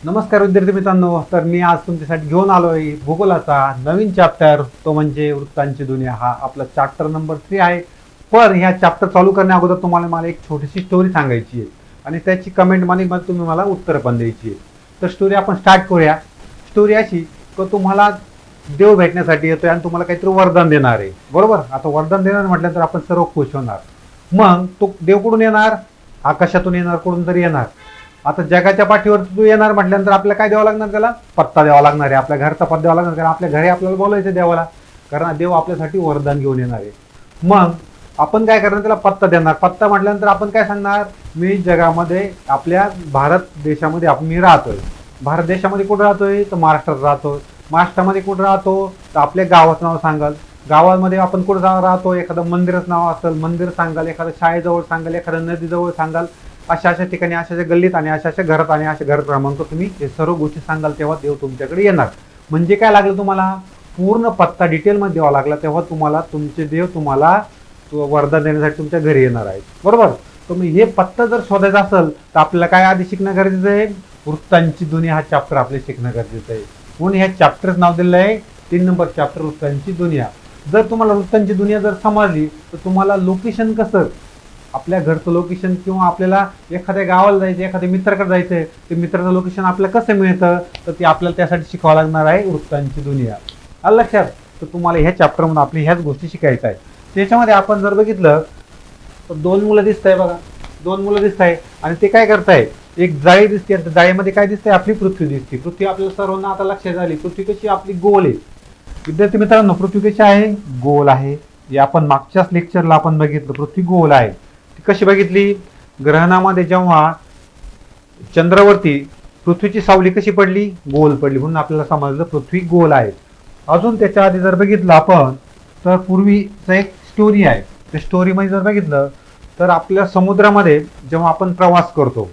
नमस्कार विद्यार्थी मित्रांनो. तर मी आज तुमच्यासाठी घेऊन आलोय भूगोलाचा नवीन चॅप्टर, तो म्हणजे वृत्तांची दुनिया. हा आपला चॅप्टर नंबर 3 आहे. पण ह्या चॅप्टर चालू करण्या अगोदर तुम्हाला मला एक छोटीशी स्टोरी सांगायची आहे आणि त्याची कमेंट मध्ये मग तुम्ही मला उत्तर पण द्यायची आहे. तर स्टोरी आपण स्टार्ट करूया. स्टोरी अशी की तुम्हाला देव भेटण्यासाठी येतोय आणि तुम्हाला काहीतरी वरदान देणार आहे, बरोबर. आता वरदान देणार म्हटलं तर आपण सर्व खुश होणार. मग तो देव कुठून येणार? आकाशातून येणार, कुठून तरी येणार. आता जगाच्या पाठीवर तू येणार म्हटल्यानंतर आपल्याला काय द्यावं लागणार? त्याला पत्ता द्यावा लागणार आहे, आपल्या घरचा पत्ता द्यावा लागणार, कारण आपल्या घरी आपल्याला बोलायचं देवाला, कारण देव आपल्यासाठी वरदान घेऊन येणार आहे. मग आपण काय करणार? त्याला पत्ता देणार. पत्ता म्हटल्यानंतर आपण काय सांगणार? मी जगामध्ये आपल्या भारत देशामध्ये मी राहतोय. भारत देशामध्ये कुठं राहतोय? तर महाराष्ट्रात राहतोय. महाराष्ट्रामध्ये कुठं राहतो? तर आपल्या गावाचं नाव सांगाल. गावामध्ये आपण कुठं राहतो? एखादं मंदिराचं नाव असेल, मंदिर सांगाल. एखाद्या शाळेजवळ सांगाल, एखाद्या नदीजवळ सांगाल. अशा अशा ठिकाणी, अशा अशा गल्लीत आणि अशा अशा घरात आणि अशा घर क्रमांक तुम्ही हे सर्व गोष्टी सांगाल, तेव्हा देव तुमच्याकडे येणार. म्हणजे काय लागलं तुम्हाला? पूर्ण पत्ता डिटेलमध्ये द्यावा लागला, तेव्हा तुम्हाला तुमचे देव तुम्हाला वरदान देण्यासाठी तुमच्या घरी येणार आहे, बरोबर. तुम्ही हे पत्ता जर शोधायचा असेल तर आपल्याला काय आधी शिकणं गरजेचं आहे? वृत्तांची दुनिया हा चॅप्टर आपले शिकणं गरजेचं आहे. म्हणून ह्या चॅप्टरचं नाव दिलेलं आहे 3 नंबर चॅप्टर, वृत्तांची दुनिया. जर तुम्हाला वृत्तांची दुनिया जर समजली तर तुम्हाला लोकेशन कसं, आपल्या घरचं लोकेशन किंवा आपल्याला एखाद्या गावाला जायचं, एखाद्या मित्राकडे जायचंय, ते मित्राचं लोकेशन आपल्याला कसं मिळतं, तर ते आपल्याला त्यासाठी शिकावं लागणार आहे वृत्तांची दुनिया. आलं लक्षात? तर तुम्हाला ह्या चॅप्टरमध्ये आपली ह्याच गोष्टी शिकायच्या आहेत. त्याच्यामध्ये आपण जर बघितलं तर 2 मुलं दिसत आहे बघा. 2 मुलं दिसत आहे आणि ते काय करताय? एक जाळी दिसते. जाळीमध्ये काय दिसतंय? आपली पृथ्वी दिसते. पृथ्वी आपल्याला सर्वांना आता लक्षात आली. पृथ्वी कशी आपली गोल आहे. विद्यार्थी मित्रांनो, पृथ्वी कशी आहे? गोल आहे. हे आपण मागच्याच लेक्चरला आपण बघितलं, पृथ्वी गोल आहे. कशी बघितली? ग्रहणामध्ये जेव्हा चंद्रावरती पृथ्वीची सावली कशी पडली? गोल पडली, म्हणून आपल्याला समजलं पृथ्वी गोल आहे. अजून त्याच्या आधी जर बघितलं आपण तर पूर्वीचं एक स्टोरी आहे. त्या स्टोरीमध्ये जर बघितलं तर आपल्या समुद्रामध्ये जेव्हा आपण प्रवास करतो,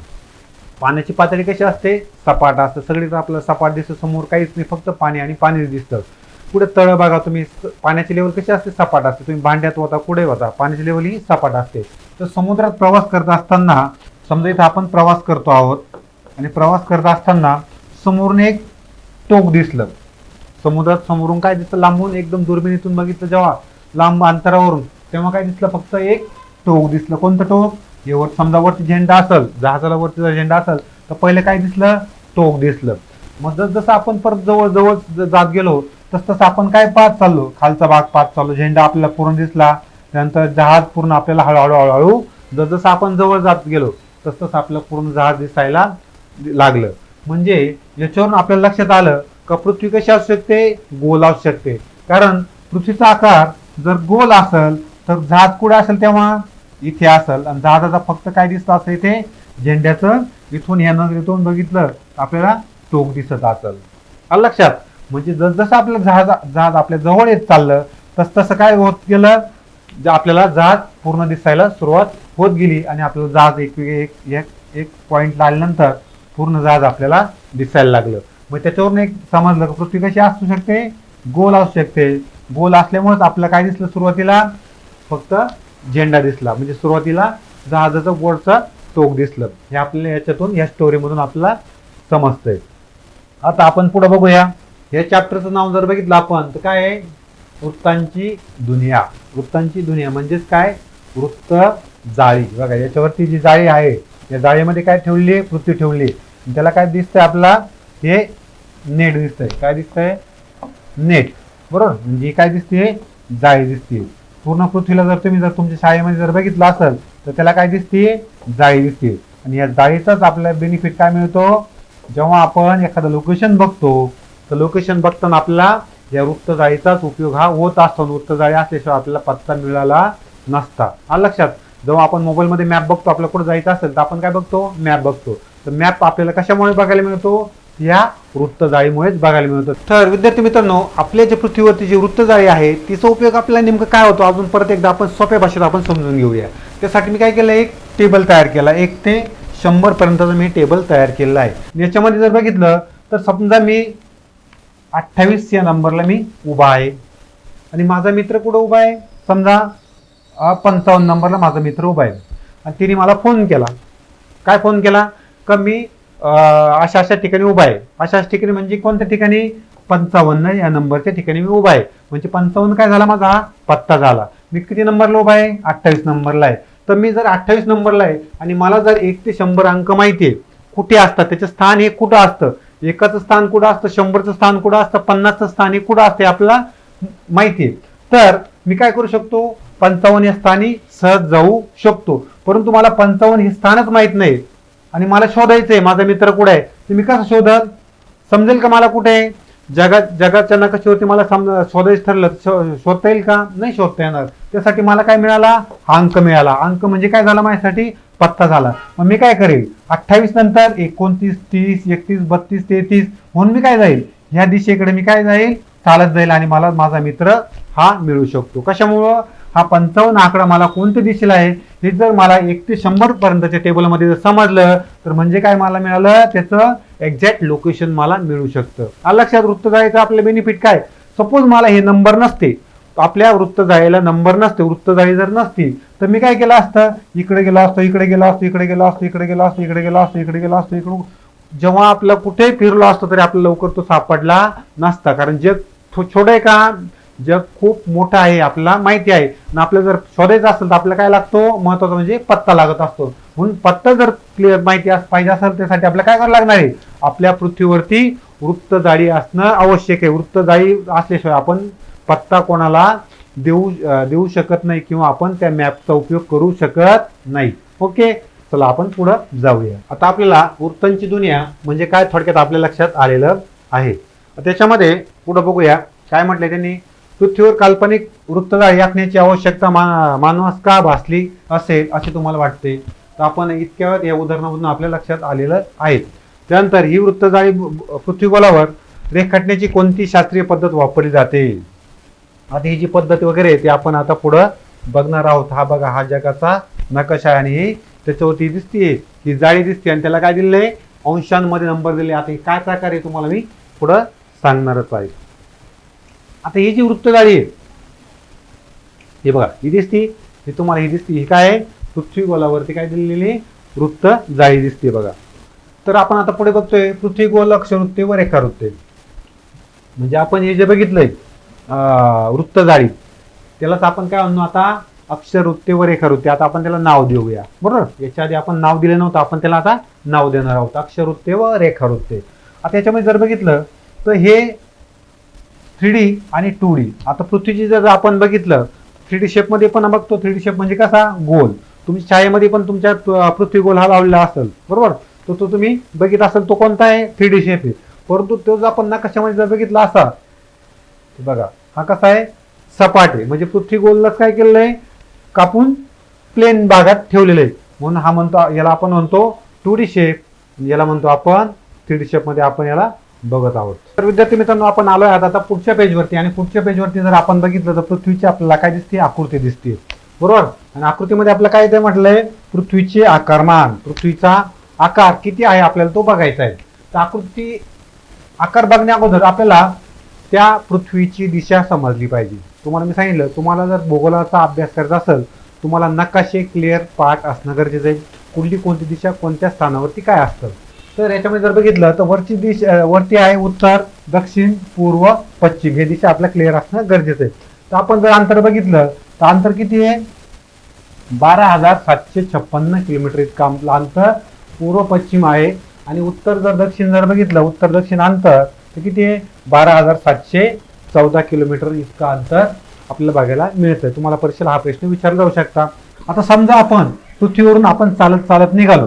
पाण्याची पातळी कशी असते? सपाट असते. सगळीच आपल्याला सपाट दिसतं, समोर काहीच नाही, फक्त पाणी आणि पाणी दिसतं. पुढे तळ बघा तुम्ही, पाण्याची लेवल कशी असते? सपाट असते. तुम्ही भांड्यात होता, कुठे होता, पाण्याची लेवल ही सपाट असते. तर समुद्रात प्रवास करत असताना, समजा इथं आपण प्रवास करतो आहोत आणि प्रवास करत असताना समोरून एक टोक दिसलं. समुद्रात समोरून काय दिसतं? लांबून एकदम दुर्बिणीतून बघितलं जेव्हा लांब अंतरावरून, तेव्हा काय दिसलं? फक्त एक टोक दिसलं. कोणतं टोक? हे वर समजा वरती झेंडा असेल, जहाजाला वरती जर झेंडा असेल तर पहिले काय दिसलं? टोक दिसलं. मग जसं आपण परत जवळ जवळ जात गेलो तसं आपण काय पाहत चाललो? खालचा भाग पाहत चाललो. झेंडा आपल्याला पूर्ण दिसला, त्यानंतर जहाज पूर्ण आपल्याला हळूहळू हळूहळू जसं आपण जवळ जात गेलो तसं आपलं पूर्ण जहाज दिसायला लागलं. म्हणजे याच्यावरून आपल्याला लक्षात आलं का पृथ्वी कशी असू शकते? गोल असू शकते. कारण पृथ्वीचा आकार जर गोल असेल तर जहाज कुठे असेल? तेव्हा इथे असेल. आणि जहाजाचा फक्त काय दिसतं असं इथे? झेंड्याचं इथून ह्या नजरेतून बघितलं आपल्याला टोक दिसत असेल. आलं लक्षात? म्हणजे जसं आपलं जहाज आपल्या जवळ येत चाललं तसं काय होत गेलं? आपल्याला जहाज पूर्ण दिसायला सुरुवात होत गेली आणि आपल्याला जहाज एक पॉइंटला आल्यानंतर पूर्ण जहाज आपल्याला दिसायला लागलं. मग त्याच्यावरून एक समजलं की पृथ्वी कशी असू शकते? गोल असू शकते. गोल असल्यामुळेच आपल्याला काय दिसलं? सुरुवातीला फक्त झेंडा दिसला, म्हणजे सुरुवातीला जहाजाचं वरचं टोक दिसलं. हे आपल्याला याच्यातून, या स्टोरीमधून आपल्याला समजतंय. आता आपण पुढे बघूया. या चॅप्टरचं नाव जर बघितलं आपण तर काय आहे? वृत्तांची दुनिया. वृत्तांची दुनिया म्हणजेच काय? वृत्त जाळी. बघा याच्यावरती जी जाळी आहे, या जाळीमध्ये काय ठेवली आहे? पृथ्वी ठेवली. त्याला काय दिसतंय? आपला हे नेट दिसतंय. काय दिसतंय? नेट, बरोबर. म्हणजे काय दिसते? जाळी दिसते. पूर्ण पृथ्वीला जर तुमच्या शाळेमध्ये जर बघितलं असेल तर त्याला काय दिसते? जाळी दिसते. आणि या जाळीचाच आपल्याला बेनिफिट काय मिळतो? जेव्हा आपण एखादं लोकेशन बघतो तर लोकेशन बघताना आपल्याला या वृत्त जाळीचाच उपयोग हा होत असतो. वृत्त जाळी असल्याशिवाय आपल्याला पत्ता मिळाला नसता. आलं लक्षात? जेव्हा आपण मोबाईलमध्ये मॅप बघतो, आपल्याला कुठं जायचं असेल तर आपण काय बघतो? मॅप बघतो. तर मॅप आपल्याला कशामुळे बघायला मिळतो? या वृत्त जाळीमुळेच बघायला मिळतो. तर विद्यार्थी मित्रांनो, आपल्या जे पृथ्वीवरती जी वृत्त जाळी आहे तिचा उपयोग आपल्याला नेमकं काय होतो अजून परत एकदा आपण सोप्या भाषेत आपण समजून घेऊया. त्यासाठी मी काय केलं? एक टेबल तयार केला. 1 ते 100 पर्यंतचा मी टेबल तयार केलेला आहे. याच्यामध्ये जर बघितलं तर समजा मी 28 या नंबरला मी उभा आहे आणि माझा मित्र कुठं उभा आहे? समजा 55 नंबरला माझा मित्र उभा आहे आणि तिने मला फोन केला. काय फोन केला? का मी अशा अशा ठिकाणी उभा आहे. अशा अशा ठिकाणी म्हणजे कोणत्या ठिकाणी? 55 या नंबरच्या ठिकाणी मी उभा आहे. म्हणजे 55 काय झाला माझा? पत्ता झाला. मी किती नंबरला उभा आहे? 28 नंबरला आहे. तर मी जर 28 नंबरला आहे आणि मला जर 1 ते 100 अंक माहिती आहे कुठे असतात, त्याचं स्थान हे कुठं असतं, एकाचं स्थान कुठं असतं, 100चं स्थान कुठं असतं, 50चं स्थान हे कुठं असते आपल्याला माहिती आहे. तर मी काय करू शकतो? 55 या स्थानी सहज जाऊ शकतो. परंतु मला 55 हे स्थानच माहित नाही आणि मला शोधायचंय माझा मित्र कुठे आहे. तर मी कसं शोधल? समजेल का मला कुठे आहे? जगाच्या नकाशावरती मला शोधायचं ठरलं शोधता येईल का? नाही शोधता येणार. त्यासाठी मला काय मिळाला? हा अंक मिळाला. अंक म्हणजे काय झाला माझ्यासाठी? पत्ता झाला. मग मी काय करेल? 28 नंतर 29, 30, 31, 32, 33 म्हणून मी काय जाईल? ह्या दिशेकडे मी काय जाईल? चालत जाईल आणि मला माझा मित्र हा मिळू शकतो. कशामुळं? हा 55 आकडा मला कोणत्या दिशेला आहे हे जर मला 1 ते 100 पर्यंतच्या टेबलमध्ये जर समजलं तर म्हणजे काय मला मिळालं? त्याचं एक्झॅक्ट लोकेशन मला मिळू शकतं. लक्षात वृत्तजाळीचं आपलं बेनिफिट काय? सपोज मला हे नंबर नसते, आपल्या वृत्तजाळीला नंबर नसते, वृत्तजाळी जर नसती तर मी काय केलं असतं? इकडे गेलो असतो, इकडे गेलो असतो, इकडे गेलो असतो, इकडे गेलो असतो, इकडे गेलो असतो, इकडे गेलो असतो, इकडून जेव्हा आपलं कुठे फिरलो असतो तरी आपल्याला लवकर तो सापडला नसता. कारण जग छोटं आहे का? जग खूप मोठं आहे आपल्याला माहिती आहे. आणि आपल्याला जर शोधायचं असेल तर आपल्याला काय लागतो? महत्वाचं म्हणजे पत्ता लागत असतो. म्हणून पत्ता जर क्लिअर माहिती पाहिजे असेल त्यासाठी आपल्याला काय करावं लागणार आहे? आपल्या पृथ्वीवरती वृत्तजाळी असणं आवश्यक आहे. वृत्तजाळी असल्याशिवाय आपण पत्ता कोणाला देऊ शकत नाही किंवा आपण त्या मॅपचा उपयोग करू शकत नाही. ओके, चला आपण पुढे जाऊया. आता आपल्याला वृत्तांची दुनिया म्हणजे काय थोडक्यात आपल्या लक्षात आलेलं आहे. त्याच्यामध्ये पुढे बघूया काय म्हटलंय त्यांनी. पृथ्वीवर काल्पनिक वृत्तजाळी आखण्याची आवश्यकता मानवास का भासली असेल असे तुम्हाला वाटते? तर आपण इतक्या वेळात या उदाहरणामधून आपल्या लक्षात आलेलं आहे. त्यानंतर ही वृत्तजाळी पृथ्वीगोलावर रेखाटण्याची कोणती शास्त्रीय पद्धत वापरली जाते? आता ही जी पद्धत वगैरे ते आपण आता पुढं बघणार आहोत. हा बघा, हा जगाचा नकाशा आहे आणि त्याच्यावरती दिसतीये ही जाळी दिसते आणि त्याला काय दिलंय? अंशांमध्ये नंबर दिले. आता काय प्रकारे तुम्हाला मी पुढं सांगणारच आहे. आता ही जी वृत्तजाळी आहे हे बघा, ही दिसती, ही तुम्हाला ही दिसती, ही काय आहे? पृथ्वी गोलावरती काय दिलेली वृत्तजाळी दिसते बघा. तर आपण आता पुढे बघतोय पृथ्वी गोल अक्षवृत्ते व रेखावृत्ते. म्हणजे आपण हे जे बघितलंय वृत्तजाळी त्यालाच आपण काय म्हणू आता? अक्षरवृत्ते व रेखावृत्ते. आता आपण त्याला नाव देऊया, बरोबर? याच्या आधी आपण नाव दिलं नव्हतं, आपण त्याला आता नाव देणार आहोत. अक्षरवृत्ते व रेखावृत्ते. आता याच्यामध्ये जर बघितलं तर हे 3D आणि 2D. आता पृथ्वीची जर आपण बघितलं 3D शेप मध्ये पण बघतो. 3D शेप म्हणजे कसा? गोल. तुम्ही छायेमध्ये पण तुमच्या पृथ्वी गोल हा लावलेला असेल, बरोबर? तो तुम्ही बघित असेल तो कोणता आहे? 3D शेप आहे. परंतु तो जर आपण नकाशामध्ये जर बघितला असा बघा, हा कसा आहे? सपाट आहे. म्हणजे पृथ्वी गोललाच काय केलेलं आहे? कापून प्लेन भागात ठेवलेलं आहे. म्हणून हा म्हणतो, याला आपण म्हणतो 2D शेप, याला म्हणतो आपण 3D शेप मध्ये आपण याला बघत आहोत. तर विद्यार्थी मित्रांनो, आपण आलोय आता पुढच्या पेजवरती आणि पुढच्या पेजवरती जर आपण बघितलं तर पृथ्वीची आपल्याला काय दिसते? आकृती दिसते, बरोबर? आणि आकृतीमध्ये आपल्याला काय ते म्हटलंय? पृथ्वीचे आकारमान, पृथ्वीचा आकार किती आहे आपल्याला तो बघायचा आहे. तर आकृती आकार बघण्या अगोदर आपल्याला त्या पृथ्वीची दिशा समजली पाहिजे. तुम्हाला मी सांगितलं, तुम्हाला जर भूगोलाचा अभ्यास करायचा असेल तुम्हाला नकाशे क्लिअर पाठ असणं गरजेचं आहे. कुठली कोणती दिशा कोणत्या स्थानावरती काय असतं. तर याच्यामध्ये जर बघितलं तर वरची दिशा वरती आहे उत्तर, दक्षिण, पूर्व, पश्चिम. हे दिशा आपल्याला क्लिअर असणं गरजेचं आहे. तर आपण जर अंतर बघितलं तर अंतर किती आहे? 12,756 किलोमीटर इतकं आपलं अंतर पूर्व पश्चिम आहे. आणि उत्तर जर दक्षिण जर बघितलं, उत्तर दक्षिण अंतर तर किती आहे? 12,714 किलोमीटर इतकं अंतर आपल्याला बघायला मिळतंय. तुम्हाला परीक्षेला हा प्रश्न विचारला जाऊ शकता. आता समजा आपण पृथ्वीवरून आपण चालत निघालो,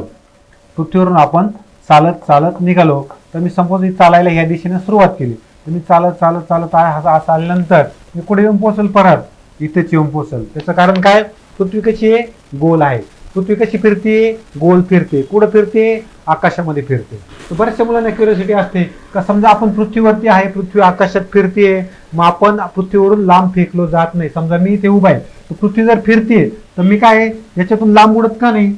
पृथ्वीवरून आपण चालत निघालो. तर मी सपोज चालायला या दिशेने सुरुवात केली तर मी चालत असं आल्यानंतर मी कुठे येऊन पोहोचल? परत इथेच येऊन पोहोचल. त्याचं कारण काय? पृथ्वी कशी आहे? गोल आहे. पृथ्वी कशी फिरते? गोल फिरते. कुठं फिरते? आकाशामध्ये फिरते. तर बऱ्याचशा मुलांना क्युरियोसिटी असते का समजा आपण पृथ्वीवरती आहे, पृथ्वी आकाशात फिरते, मग आपण पृथ्वीवरून लांब फेकलो जात नाही. समजा मी इथे उभा आहे तर पृथ्वी जर फिरते तर मी काय याच्यातून लांब उडत का नाही?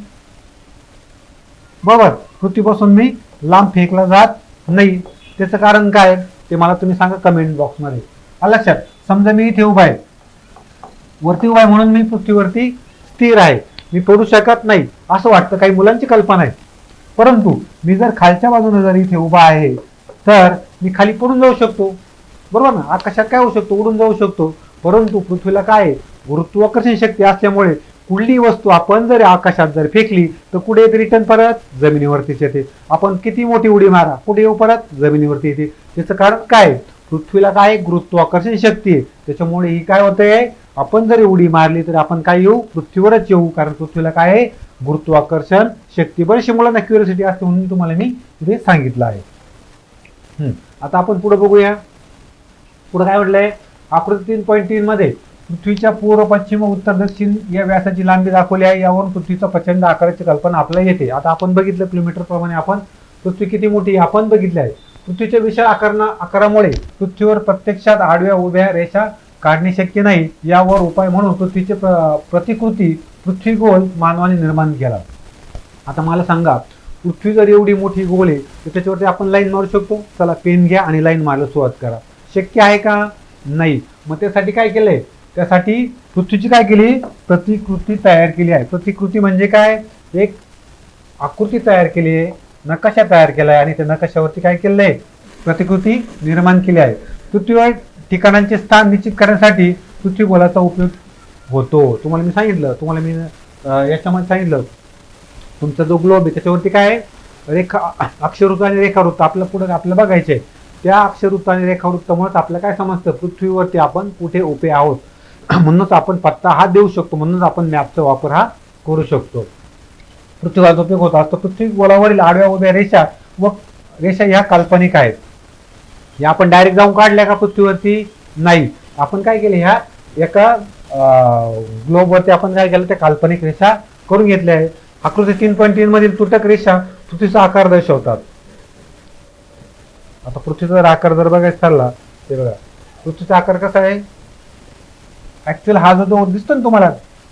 बरोबर, पृथ्वीपासून मी लांब फेकला जात नाही. त्याचं कारण काय ते मला तुम्ही सांगा कमेंट बॉक्समध्ये. लक्षात, समजा मी इथे उभा आहे, वरती उभा आहे म्हणून मी पृथ्वीवरती स्थिर आहे, मी पडू शकत नाही असं वाटतं. काही मुलांची कल्पना आहे परंतु मी जर खालच्या बाजूने जर इथे उभा आहे तर मी खाली पडून जाऊ शकतो, बरोबर ना. आकाशात काय होऊ शकतो, उडून जाऊ शकतो. परंतु पृथ्वीला काय आहे, गुरुत्वाकर्षण शक्ती असल्यामुळे कुठली वस्तू आपण जर आकाशात जर फेकली तर कुठे येते, रिटर्न परत जमिनीवरतीच येते. आपण किती मोठी उडी मारा, कुठे येऊ, परत जमिनीवरती येते. त्याचं कारण काय, पृथ्वीला काय गुरुत्वाकर्षण शक्ती आहे, त्याच्यामुळे ही काय होते, आपण जरी उडी मारली तर आपण काय येऊ, पृथ्वीवरच येऊ. कारण पृथ्वीला काय आहे, गुरुत्वाकर्षण शक्ती. बरेचशे मुलांना क्युरियोसिटी असते म्हणून तुम्हाला मी इथे सांगितलं आहे. आता आपण पुढे बघूया. पुढे काय म्हटलंय, आकृती 3.3 मध्ये पृथ्वीच्या पूर्व, पश्चिम, उत्तर, दक्षिण या व्यासाची लांबी दाखवली आहे. यावरून पृथ्वीचा प्रचंड आकाराची कल्पना आपल्याला येते. आता आपण बघितलं किलोमीटर प्रमाणे आपण पृथ्वी किती मोठी आपण बघितली आहे. पृथ्वीच्या विशाल आकारामुळे पृथ्वीवर प्रत्यक्षात आडव्या उभ्या रेषा काढणे शक्य नाही. यावर उपाय म्हणून पृथ्वीचे प्रतिकृती पृथ्वी गोल मानवाने निर्माण केला. आता मला सांगा, पृथ्वी जर एवढी मोठी गोल आहे तर त्याच्यावरती आपण लाईन मारू शकतो. चला पेन घ्या आणि लाईन मारायला सुरुवात करा. शक्य आहे का, नाही. मग त्यासाठी काय केलंय, त्यासाठी पृथ्वीची काय केली, प्रतिकृती तयार केली आहे. प्रतिकृती म्हणजे काय, एक आकृती तयार केली आहे, नकाशा तयार केलाय आणि त्या नकाशावरती काय केलंय, प्रतिकृती निर्माण केली आहे. पृथ्वीवर ठिकाणांचे स्थान निश्चित करण्यासाठी पृथ्वी गोलाचा उपयोग होतो. तुम्हाला मी सांगितलं, तुम्हाला मी याच्यामध्ये सांगितलं, तुमचा जो ग्लोब आहे त्याच्यावरती काय आहे, रेखा, अक्षरवृत्त आणि रेखावृत्त आपल्या पुढे आपल्याला बघायचे. त्या अक्षरवृत्त आणि रेखावृत्तामुळे आपल्याला काय समजतं, पृथ्वीवरती आपण कुठे उभे आहोत. म्हणूनच आपण पत्ता हा देऊ शकतो, म्हणूनच आपण मॅपचा वापर हा करू शकतो. पृथ्वीचा उपयोग होत असतो. पृथ्वी गोलावरील आडव्या उभ्या रेषा व रेषा ह्या काल्पनिक आहेत. या आपण डायरेक्ट जाऊन काढल्या का पृथ्वीवरती, नाही. आपण काय केले, ह्या एका ग्लोबवरती आपण काय केलं, त्या काल्पनिक रेषा करून घेतल्या आहेत. आकृती 3.3 मधील तुटक रेषा पृथ्वीचा आकार दर्शवतात. आता पृथ्वीचा जर आकार जर बघायचा ठरला, ते बघा पृथ्वीचा आकार कसा आहे. ऍक्च्युअली हा जो दिसतो ना तुम्हाला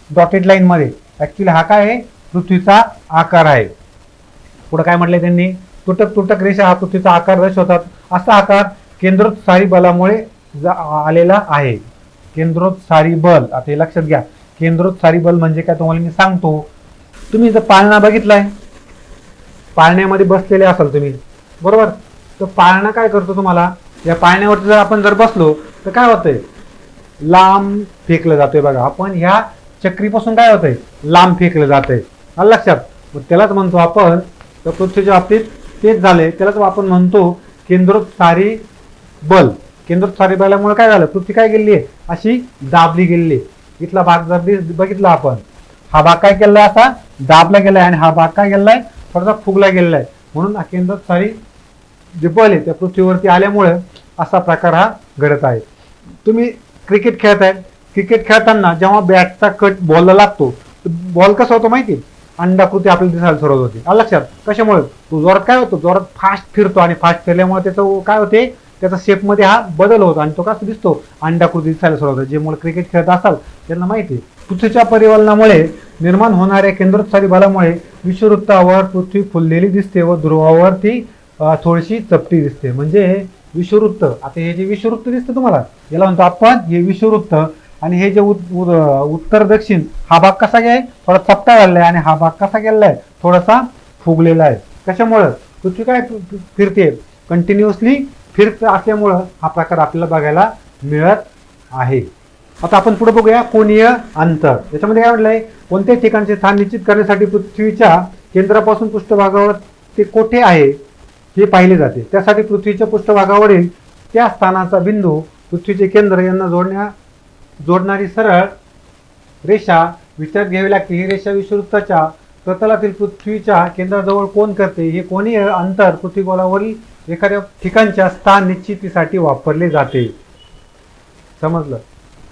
डॉटेड लाईन मध्ये, ऍक्च्युअली हा काय आहे, पृथ्वीचा आकार आहे. पुढे काय म्हटलंय त्यांनी, तुटक रेषा हा पृथ्वीचा आकार दर्शवतात. असा आकार केंद्रोत्सारी बलामुळे आलेला आहे. केंद्रोत्सारी बल, आता हे लक्षात घ्या. केंद्रोत्सारी बल म्हणजे काय तुम्हाला मी सांगतो. तुम्ही जर पाळणा बघितलाय, पाळण्यामध्ये बसलेले असाल तुम्ही, बरोबर. तर पाळणा काय करतो, तुम्हाला या पाळण्यावरती जर आपण जर बसलो तर काय होतंय, लांब फेकलं जातोय. बघा आपण ह्या चक्रीपासून काय होतंय, लांब फेकलं जातंय. लक्षात. मग त्यालाच म्हणतो आपण, तर पृथ्वीच्या बाबतीत तेच झालंय. त्यालाच आपण म्हणतो केंद्रोत्सारी बल. केंद्रोत्सारी बलामुळे काय झालं, पृथ्वी काय गेली आहे, अशी दाबली गेली. इथला भाग जर बघितला आपण, हा भाग काय केलाय, असा दाबला गेलाय आणि हा भाग काय केलाय, थोडासा फुगला गेलाय. म्हणून हा केंद्रोत्सारी जे बल आहे त्या पृथ्वीवरती आल्यामुळे असा प्रकार हा घडत आहे. तुम्ही क्रिकेट खेळताय, क्रिकेट खेळताना जेव्हा बॅटचा कट बॉलला लागतो, बॉल कसा होतो माहिती, अंडाकृती आपल्याला दिसायला सुरुवात होते. लक्षात. कशामुळे, तो जोरात काय होतो, जोरात फास्ट फिरतो आणि फास्ट फिरल्यामुळे त्याचं काय होते, त्याचा शेपमध्ये हा बदल होतो आणि तो कसा दिसतो, अंडाकृती दिसायला सुरुवात होते. जे मुलं क्रिकेट खेळत असाल त्यांना माहिती आहे. पृथ्वीच्या परिवलनामुळे निर्माण होणाऱ्या केंद्रोत्सारी बलामुळे विषुववृत्तावर पृथ्वी फुललेली दिसते व ध्रुवावर ती थोडीशी चपटी दिसते. म्हणजे विषुववृत्त, आता हे जे विषुववृत्त दिसतं तुम्हाला, याला म्हणतो आपण हे विषुववृत्त. आणि हे जे उत्तर दक्षिण हा भाग कसा आहे, थोडा चपटा झालेला आहे आणि हा भाग कसा गेलेला आहे, थोडासा फुगलेला आहे. कशामुळं, पृथ्वी काय फिरते, कंटिन्युअसली फिरत असल्यामुळं हा प्रकार आपल्याला बघायला मिळत आहे. आता आपण पुढे बघूया कोनीय अंतर. याच्यामध्ये काय म्हटलंय, कोणत्या ठिकाणचे स्थान निश्चित करण्यासाठी पृथ्वीच्या केंद्रापासून पृष्ठभागावर ते कोठे आहे हे पाहिले जाते. त्यासाठी पृथ्वीच्या पृष्ठभागावरील त्या स्थानाचा बिंदू पृथ्वीचे केंद्र यांना जोडणारी सरळ रेषा विचारात घ्यावी लागते. ही रेषा विषुववृत्ताच्या प्रतलातील पृथ्वीच्या केंद्राजवळ कोन करते. हे कोनीय अंतर पृथ्वीगोलावरील एखाद्या ठिकाणच्या स्थान निश्चितीसाठी वापरले जाते. समजलं,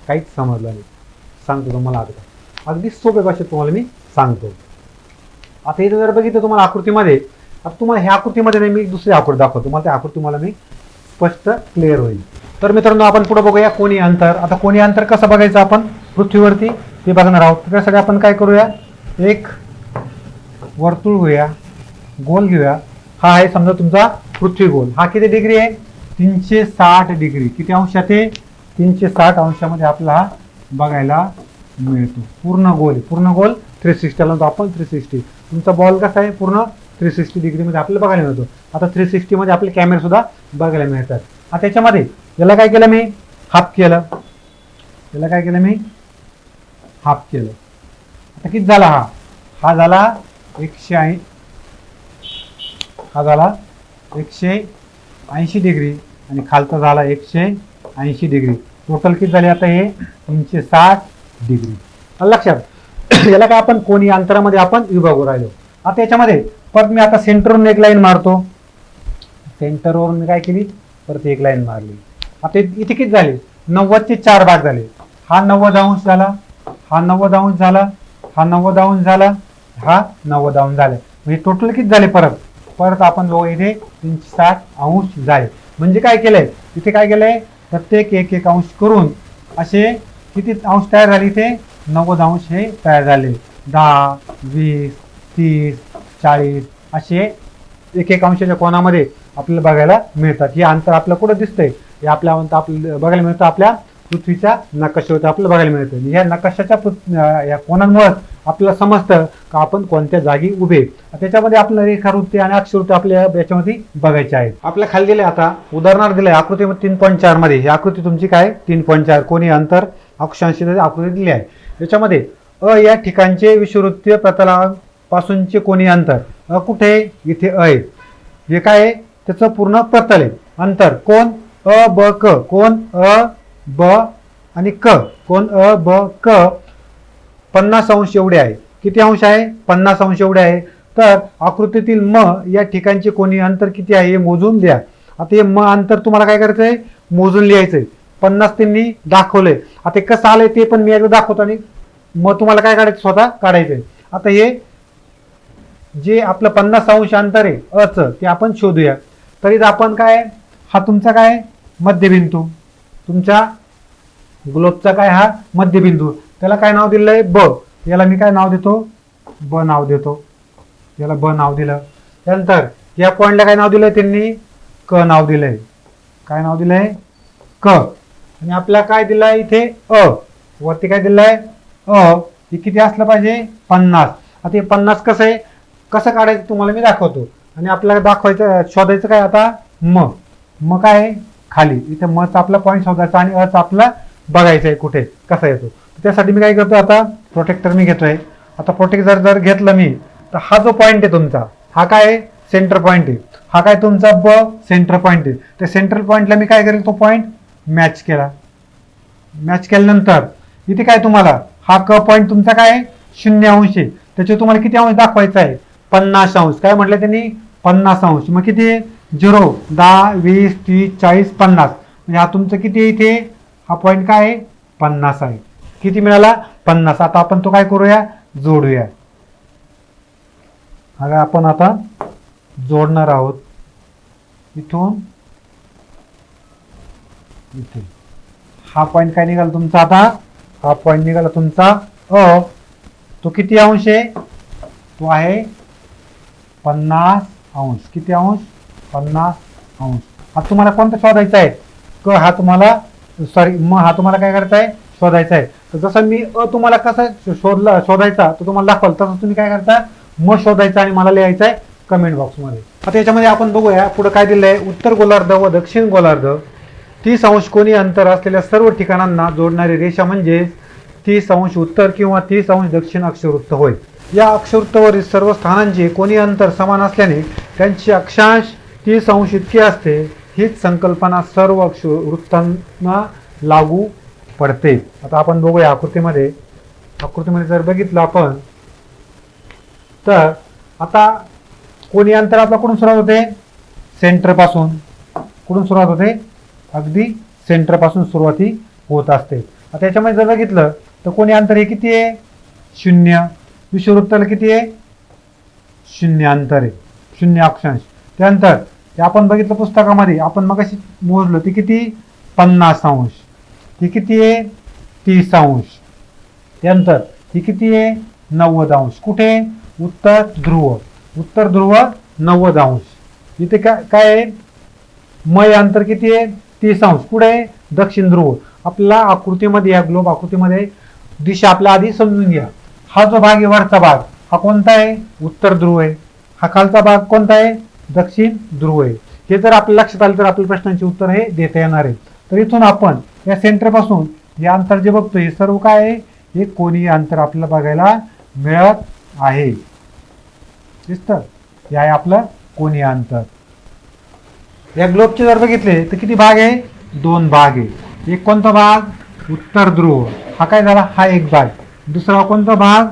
काहीच समजलं नाही, सांगतो तुम्हाला. आता अगदी सोप्या भाषेत तुम्हाला मी सांगतो. आता इथे जर बघितलं तुम्हाला आकृतीमध्ये, आता तुम्हाला ह्या आकृतीमध्ये नाही, मी दुसरी आकृती दाखवतो तुम्हाला. त्या आकृती मला मी स्पष्ट क्लिअर होईल. तर मित्रांनो आपण पुढे बघूया कोनीय अंतर. आता कोनीय अंतर कसं बघायचं आपण पृथ्वीवरती ते बघणार आहोत. त्यासाठी आपण काय करूया, एक वर्तुळ घेऊया, गोल घेऊया. हा आहे समजा तुमचा पृथ्वी गोल. हा किती डिग्री आहे, 360 डिग्री. किती अंशात आहे, 360 अंशामध्ये आपला हा बघायला मिळतो. पूर्ण गोल आहे, पूर्ण गोल 360 ला आपण 360. तुमचा बॉल कसा आहे, पूर्ण 360 डिग्रीमध्ये आपल्याला बघायला मिळतो. आता 360 मध्ये आपले कॅमेरे सुद्धा बघायला मिळतात. आता त्याच्यामध्ये याला काय केलं मी, हाफ केलं. याला काय केलं मी, हाफ केलं. आता किती झाला हा झाला 180, हा झाला 180 डिग्री आणि खालचा झाला 180 डिग्री. टोटल किती झाले आता हे 360 डिग्री. लक्षात याला काय आपण कोणी अंतरामध्ये आपण विभागू राहिलो. आता याच्यामध्ये परत मी आता सेंटरवरून एक लाईन मारतो. सेंटरवरून मी काय केली, परत एक लाईन मारली. आता इथे किती झाले, 90 चे 4 भाग झाले. हा 90 अंश झाला, हा 90 अंश झाला, हा 90 अंश झाला, हा 90 अंश झाला. म्हणजे टोटल किती झाले, परत आपण लोक इथे 360 अंश झाले. म्हणजे काय केलंय इथे, काय केलंय प्रत्येक एक अंश करून असे किती अंश तयार झाले, इथे 90 अंश हे तयार झाले. 10, 20, 30, 40 असे एक अंशाच्या कोणामध्ये आपल्याला बघायला मिळतात. हे अंतर आपल्याला कुठं दिसतंय, हे आपल्याला बघायला मिळतं आपल्या पृथ्वीच्या नकाशावरती आपल्याला बघायला मिळतं. या नकाशाच्या या कोणांमुळे आपल्याला समजतं का आपण कोणत्या जागी उभे. त्याच्यामध्ये आपल्याला रेखावृत्ती आणि अक्षरवृत्ती आपल्या याच्यामध्ये बघायचे आहेत. आपल्या खाली दिले आता उदाहरणार्थ दिलंय आकृतीमध्ये 3.4 मध्ये. ही आकृती तुमची काय 3.4 कोणी अंतर अक्षांशी आकृती दिली आहे. याच्यामध्ये अ या ठिकाणचे विषुववृत्तीय प्रतलापासूनचे कोणी अंतर अ कुठे, इथे अ आहे. हे काय आहे, त्याचं पूर्ण प्रतल आहे. अंतर कोण अ ब क, कोण अ ब आणि क, कोण अ ब क 50 अंश एवढे आहे. किती अंश आहे, 50 अंश एवढे आहे. तर आकृतीतील म या ठिकाणचे कोणी अंतर किती आहे हे मोजून द्या. आता हे म अंतर तुम्हाला काय करायचंय, मोजून लिहायचंय. 50 त्यांनी दाखवलंय. आता कसं आलंय ते पण मी एकदा दाखवतो आणि मग तुम्हाला काय काढायचं, स्वतः काढायचंय. आता हे जे आपलं 50 अंश अंतर आहे अच ते आपण शोधूया. तरी आपण काय, हा तुमचा काय मध्यबिंदू, तुमच्या ग्लोबचा काय हा मध्यबिंदू, त्याला काय नाव दिलंय ब. याला मी काय नाव देतो, ब नाव देतो. याला ब नाव दिलं. त्यानंतर या पॉइंटला काय नाव दिलंय त्यांनी, क नाव दिलंय. काय नाव दिलंय, क. आणि आपल्याला काय दिलंय इथे अ, वरती काय दिलंय अ. हे किती असलं पाहिजे 50. आता हे 50 कसं आहे, कसं काढायचं तुम्हाला मी दाखवतो. आणि आपल्याला दाखवायचं शोधायचं काय आता म काय आहे खाली. इथे मचा आपला पॉईंट शोधायचा आणि अचा आपला बघायचं आहे कुठे कसा येतो. त्यासाठी मी काय करतो, आता प्रोटेक्टर मी घेतोय. आता प्रोटेक्टर जर घेतलं मी तर हा जो पॉईंट आहे तुमचा, हा काय आहे सेंटर पॉईंट आहे. हा काय तुमचा ब सेंटर पॉईंट आहे. त्या सेंट्रल पॉईंटला मी काय करेल, तो पॉईंट मॅच केला. मॅच केल्यानंतर इथे काय तुम्हाला हा क पॉईंट तुमचा काय 0 अंश आहे. त्याच्यावर तुम्हाला किती अंश दाखवायचा आहे 50 अंश. काय म्हटलं त्यांनी 50 अंश. मग किती 0, 10, 20, 30, 40, 50. म्हणजे हा तुमचं किती आहे, इथे हा पॉईंट काय आहे 50 आहे. किती मिळाला 50. आता आपण तो काय करूया, जोडूया. हा आपण आता जोडणार आहोत इथून इथे. हा पॉईंट काय निघाला तुमचा, आता हा पॉईंट निघाला तुमचा अ. तो किती अंश आहे, तो आहे 50 अंश. किती अंश 50 अंश. आता तुम्हाला कोणता शोधायचा आहे, क हा तुम्हाला सॉरी म हा तुम्हाला काय करायचा आहे शोधायचा आहे. तर जसं मी अ तुम्हाला कसं शोधायचा तो तुम्हाला दाखवलं, तसं तुम्ही काय करता म शोधायचा आणि मला लिहायचं आहे कमेंट बॉक्समध्ये. आता याच्यामध्ये आपण बघूया पुढे काय दिलंय, उत्तर गोलार्ध व दक्षिण गोलार्ध 30 अंश कोनी अंतर असलेल्या सर्व ठिकाणांना जोडणारी रेषा म्हणजे 30 अंश उत्तर किंवा 30 अंश दक्षिण अक्षवृत्त होय. या अक्षवृत्तावरील सर्व स्थानांचे कोनी अंतर समान असल्याने त्यांची अक्षांश 30 अंश इतके असते. हीच संकल्पना सर्व अक्षवृत्तांना लागू पडते. आता आपण बघूया आकृतीमध्ये जर बघितलं आपण तर आता कोणी अंतर आपला कुठून सुरुवात होते, सेंटर पासून. कुठून सुरुवात होते, अगदी सेंटर पासून सुरुवाती होत असते. आता याच्यामध्ये जर बघितलं तर कोणी अंतर हे किती आहे 0. विषुववृत्ताला किती आहे 0 अंतर आहे, 0 अक्षांश. त्यानंतर हे आपण बघितलं पुस्तकामध्ये, आपण मगाशी मोजलं ते किती 50 अंश. ही किती आहे 30 अंश. त्यानंतर ही किती आहे 90 अंश. कुठे उत्तर ध्रुव, उत्तर ध्रुव 90 अंश. इथे काय आहे म अंतर किती आहे 30 अंश. कुठे दक्षिण ध्रुव. आपल्याला आकृतीमध्ये या ग्लोब आकृतीमध्ये दिशा आपल्या आधी समजून घ्या. हा जो भाग आहे वरचा भाग हा कोणता आहे उत्तर ध्रुव आहे. हा खालचा भाग कोणता आहे? दक्षिण ध्रुव आहे. हे जर आपल्या लक्षात आलं तर आपल्या प्रश्नांची उत्तर हे देता येणार आहे. तर इथून आपण या सेंटर पासून हे अंतर जे बघतो हे सर्व काय आहे? हे कोनीय अंतर आपल्याला बघायला मिळत आहे. दिसतं? हे आहे आपलं कोनीय अंतर. या ग्लोबचे जर बघितले तर किती भाग आहे? 2 भाग आहे. एक कोणता भाग? उत्तर ध्रुव. हा काय झाला? हा एक भाग. दुसरा कोणता भाग?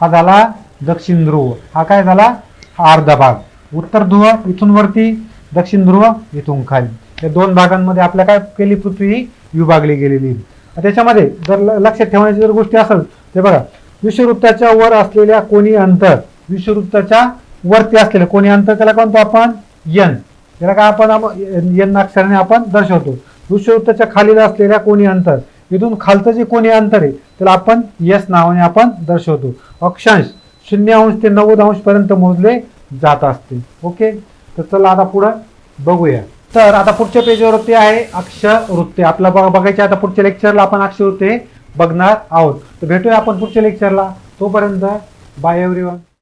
हा झाला दक्षिण ध्रुव. हा काय झाला? हा अर्धा भाग. उत्तर ध्रुव इथून वरती, दक्षिण ध्रुव इथून खाली. या 2 भागांमध्ये आपल्या काय केली? पृथ्वी ही विभागली गेलेली. त्याच्यामध्ये जर लक्षात ठेवण्याची जर गोष्टी असेल ते बघा, विषुववृत्ताच्या वर असलेल्या कोनीय अंतर, विषुववृत्ताच्या वरती असलेलं कोनीय अंतर त्याला कोणतं आपण? एन. त्याला काय आपण एन अक्षराने आपण दर्शवतो. विषुववृत्ताच्या खाली असलेल्या कोनीय अंतर, इथून खालचं जे कोनीय अंतर आहे त्याला आपण एस नावाने आपण दर्शवतो. अक्षांश 0 ते 90 पर्यंत मोजले जात असते. ओके, तर चला आता पुढे बघूया. तर आता पुढच्या पेजवरती आहे अक्षवृत्ते. आपला बघायचे आता पुढच्या लेक्चरला आपण अक्षवृत्ते बघणार आहोत. तर भेटूया आपण पुढच्या लेक्चरला. तोपर्यंत बाय एव्हरीवन.